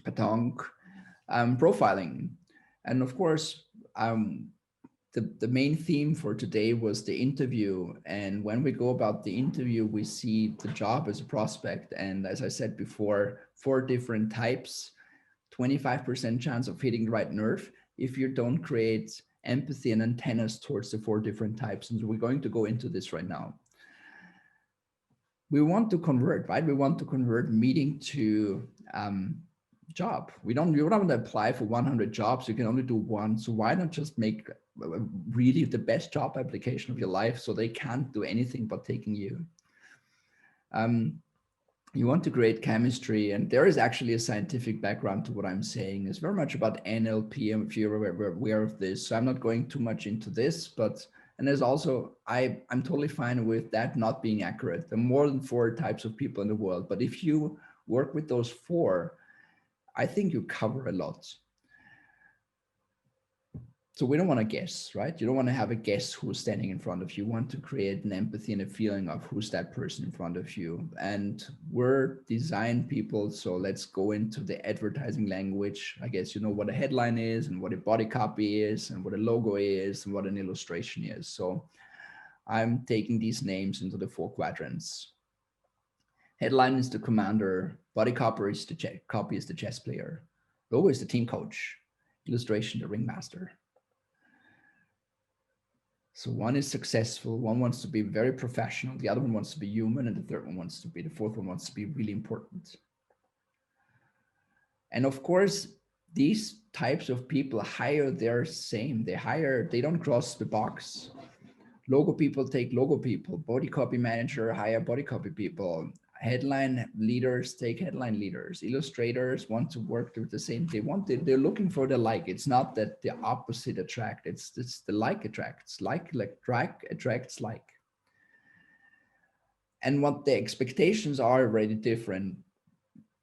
petanque, profiling. And of course, the main theme for today was the interview. And when we go about the interview, we see the job as a prospect. And as I said before, 4 different types, 25% chance of hitting the right nerve if you don't create empathy and antennas towards the 4 different types. And so we're going to go into this right now. We want to convert, right? We want to convert meeting to job. You don't want to apply for 100 jobs. You can only do one. So why not just make really the best job application of your life so they can't do anything but taking you? You want to create chemistry, and there is actually a scientific background to what I'm saying. It's very much about NLP, if you're aware of this. So I'm not going too much into this, but and there's also I'm totally fine with that not being accurate. There are more than 4 types of people in the world, but if you work with those 4, I think you cover a lot. So we don't want to guess, right? You don't want to have a guess who's standing in front of you. You want to create an empathy and a feeling of who's that person in front of you. And we're design people, so let's go into the advertising language. I guess you know what a headline is and what a body copy is and what a logo is and what an illustration is. So I'm taking these names into the 4 quadrants. Headline is the commander, body copy is the chess player, logo is the team coach, illustration the ringmaster. So one is successful, one wants to be very professional, the other one wants to be human, and the 4th one wants to be really important. And of course, these types of people hire their same. They don't cross the box. Logo people take logo people. Body copy manager hire body copy people. Headline leaders take headline leaders. Illustrators want to work with the same. They're looking for the like. It's not that the opposite attract. It's the like attracts. Like attracts like. And what the expectations are already different.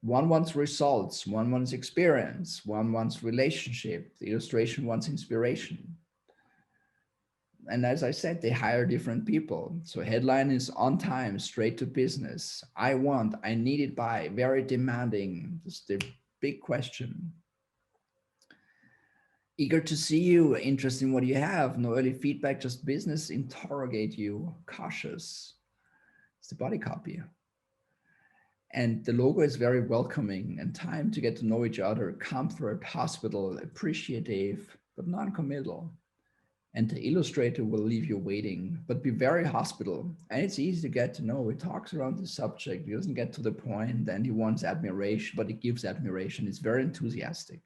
One wants results, one wants experience, one wants relationship. The illustration wants inspiration. And as I said, they hire different people. So headline is on time, straight to business. I need it by, very demanding. This is the big question. Eager to see you, interested in what you have, no early feedback, just business, interrogate you, cautious. It's the body copy. And the logo is very welcoming and time to get to know each other, comfort, hospital, appreciative, but non-committal. And the illustrator will leave you waiting, but be very hospital. And it's easy to get to know. He talks around the subject. He doesn't get to the point. Then he wants admiration, but he gives admiration. It's very enthusiastic.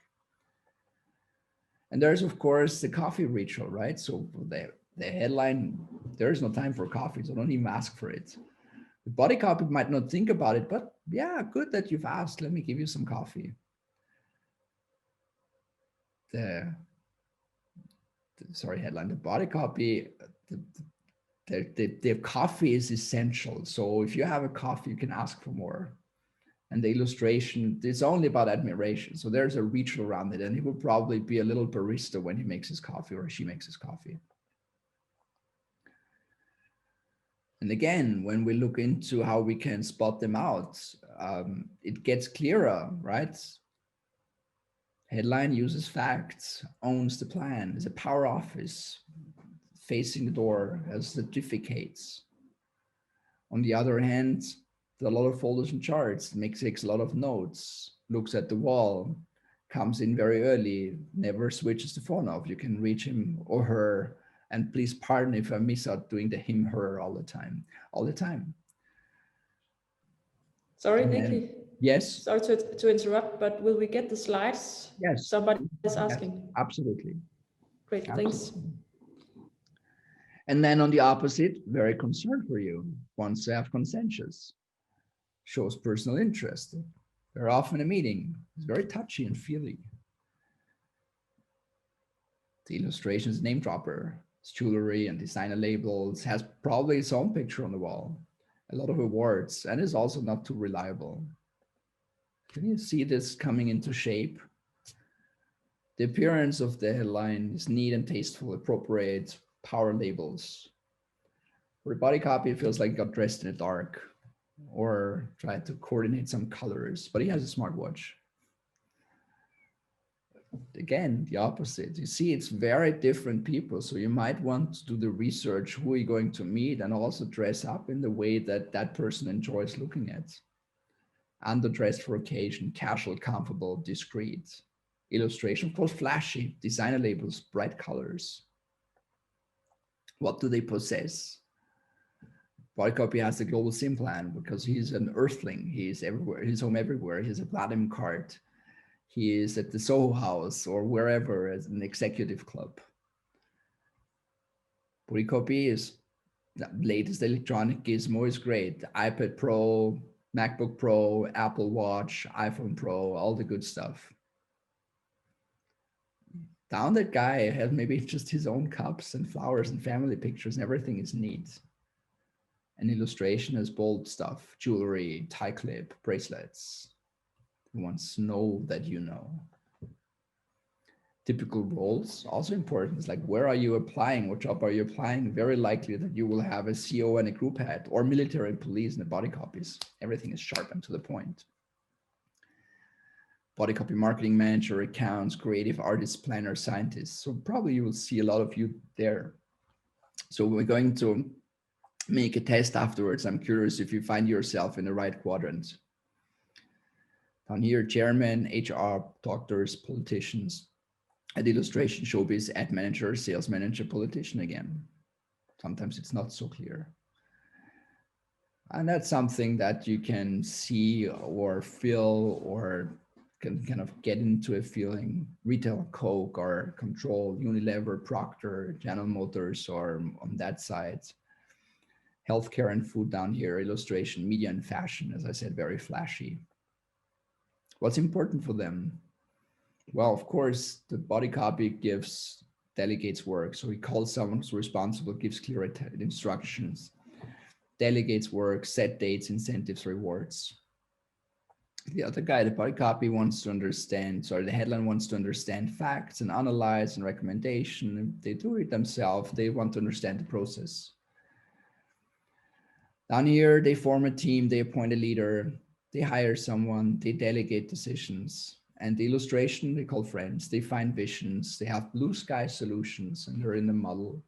And there's, of course, the coffee ritual, right? So the headline, there is no time for coffee, so don't even ask for it. The body copy might not think about it, but yeah, good that you've asked. Let me give you some coffee. The headline, the body copy, the coffee is essential. So if you have a coffee, you can ask for more. And the illustration, it's only about admiration. So there's a ritual around it. And he will probably be a little barista when he makes his coffee or she makes his coffee. And again, when we look into how we can spot them out, it gets clearer, right? Headline uses facts, owns the plan, is a power office, facing the door, has certificates. On the other hand, a lot of folders and charts, takes a lot of notes, looks at the wall, comes in very early, never switches the phone off. You can reach him or her. And please pardon if I miss out doing the him, her all the time. Sorry, And then, Niki. yes. Sorry to interrupt, but will we get the slides? Yes. Somebody is Yes, asking. absolutely. Great, thanks. Absolutely. And then on the opposite, very concerned for you, wants to have consensus, shows personal interest. They're often in a meeting, it's very touchy and feely. The illustrations name dropper, it's jewelry and designer labels, has probably its own picture on the wall, a lot of awards, and is also not too reliable. Can you see this coming into shape? The appearance of the headline is neat and tasteful, appropriate, power labels. For the body copy, it feels like he got dressed in the dark or tried to coordinate some colors, but he has a smartwatch. again, the opposite. You see, it's very different people. So you might want to do the research, who are you going to meet, and also dress up in the way that that person enjoys looking at. Underdressed for occasion, casual, comfortable, discreet. Illustration, of course, flashy, designer labels, bright colors. What do they possess? Bodycopy has a global SIM plan because he's an earthling. He's everywhere. He's home everywhere. He's a platinum card. He is at the Soho House or wherever as an executive club. Bodycopy is the latest electronic gizmo is great. iPad Pro, MacBook Pro, Apple Watch, iPhone Pro, all the good stuff. Down that guy has maybe just his own cups and flowers and family pictures and everything is neat. An illustration has bold stuff, jewelry, tie clip, bracelets. He wants to know that you know. Typical roles, also important. It's like, where are you applying? What job are you applying? Very likely that you will have a CO and a group head or military and police in the body copies. Everything is sharp and to the point. Body copy marketing manager, accounts, creative artist, planner, scientist. So probably you will see a lot of you there. So we're going to make a test afterwards. I'm curious if you find yourself in the right quadrant. Down here, chairman, HR, doctors, politicians. At illustration, showbiz, ad manager, sales manager, politician again. Sometimes it's not so clear. And that's something that you can see or feel or can kind of get into a feeling. Retail, Coke or Control, Unilever, Procter, General Motors, or on that side. Healthcare and food down here, illustration, media and fashion, as I said, very flashy. What's important for them? Well, of course, the body copy delegates work. So he calls someone who's responsible, gives clear instructions, delegates work, set dates, incentives, rewards. The other guy, the body copy wants to understand, sorry, the headline wants to understand facts and analyze and recommendation. If they do it themselves, they want to understand the process. Down here, they form a team, they appoint a leader, they hire someone, they delegate decisions. And the illustration, they call friends, they find visions, they have blue sky solutions, and they're in the model.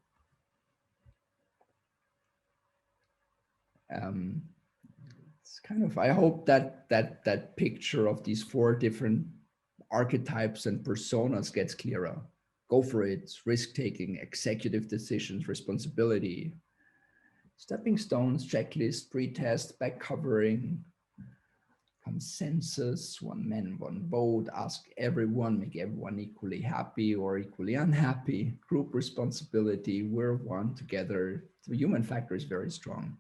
It's kind of, I hope that picture of these 4 different archetypes and personas gets clearer. Go for it, risk-taking, executive decisions, responsibility, stepping stones, checklist, pre-test, back covering, consensus, one man, one vote, ask everyone, make everyone equally happy or equally unhappy, group responsibility, we're one together. The human factor is very strong.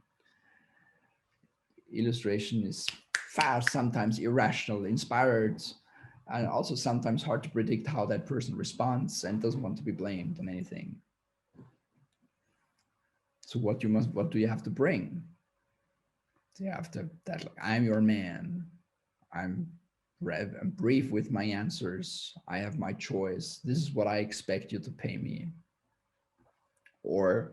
Illustration is fast, sometimes irrational, inspired, and also sometimes hard to predict how that person responds and doesn't want to be blamed on anything. So what do you have to bring? You have to, that like, I'm your man. I'm brief with my answers. I have my choice. This is what I expect you to pay me. Or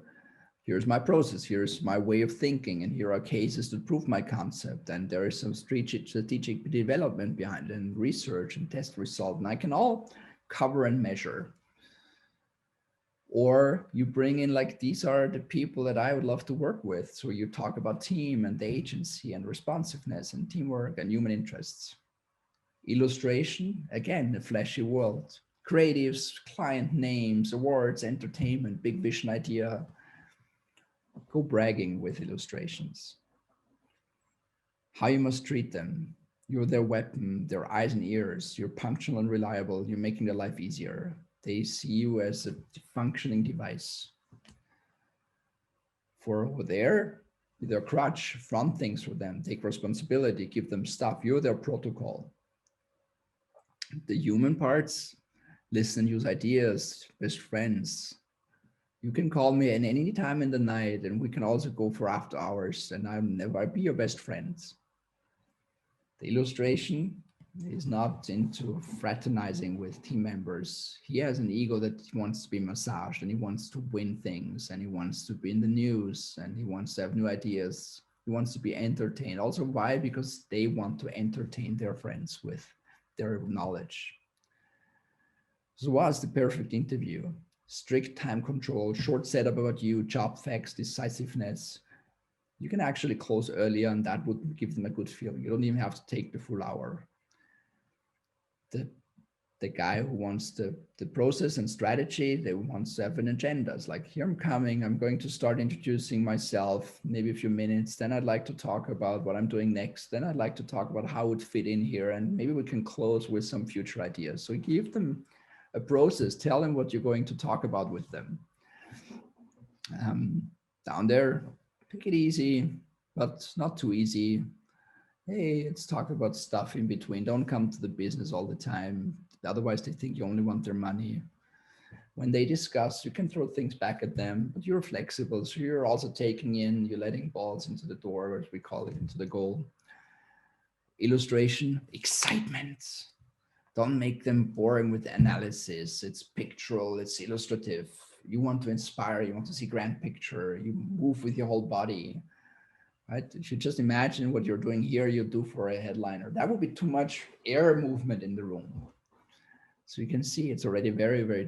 here's my process. Here's my way of thinking. And here are cases to prove my concept. And there is some strategic development behind it and research and test result. And I can all cover and measure. Or you bring in like, these are the people that I would love to work with. So you talk about team and the agency and responsiveness and teamwork and human interests. Illustration, again, the flashy world. Creatives, client names, awards, entertainment, big vision idea. Go bragging with illustrations. How you must treat them. You're their weapon, their eyes and ears. You're punctual and reliable. You're making their life easier. They see you as a functioning device. For over there, their crutch, front things for them, take responsibility, give them stuff. You're their protocol. The human parts, listen, use ideas, best friends. You can call me at any time in the night, and we can also go for after hours, and I'll be your best friend. The illustration is not into fraternizing with team members. He has an ego that wants to be massaged, and he wants to win things, and he wants to be in the news, and he wants to have new ideas. He wants to be entertained. Also, why? Because they want to entertain their friends with their knowledge. So what's the perfect interview? Strict time control, short setup about you, job facts, decisiveness. You can actually close earlier and that would give them a good feeling. You don't even have to take the full hour. The the guy who wants the process and strategy, they wants to have an agenda. It's like, here I'm coming, I'm going to start introducing myself, maybe a few minutes. Then I'd like to talk about what I'm doing next. Then I'd like to talk about how it would fit in here. And maybe we can close with some future ideas. So give them a process, tell them what you're going to talk about with them. Down there, pick it easy, but not too easy. Hey, let's talk about stuff in between. Don't come to the business all the time. Otherwise, they think you only want their money. When they discuss, you can throw things back at them, but you're flexible. So you're also taking in, you're letting balls into the door, as we call it, into the goal. Illustration, excitement. Don't make them boring with analysis. It's pictorial, it's illustrative. You want to inspire, you want to see grand picture, you move with your whole body. Right? If you just imagine what you're doing here, you do for a headliner. That would be too much air movement in the room. So you can see it's already very, very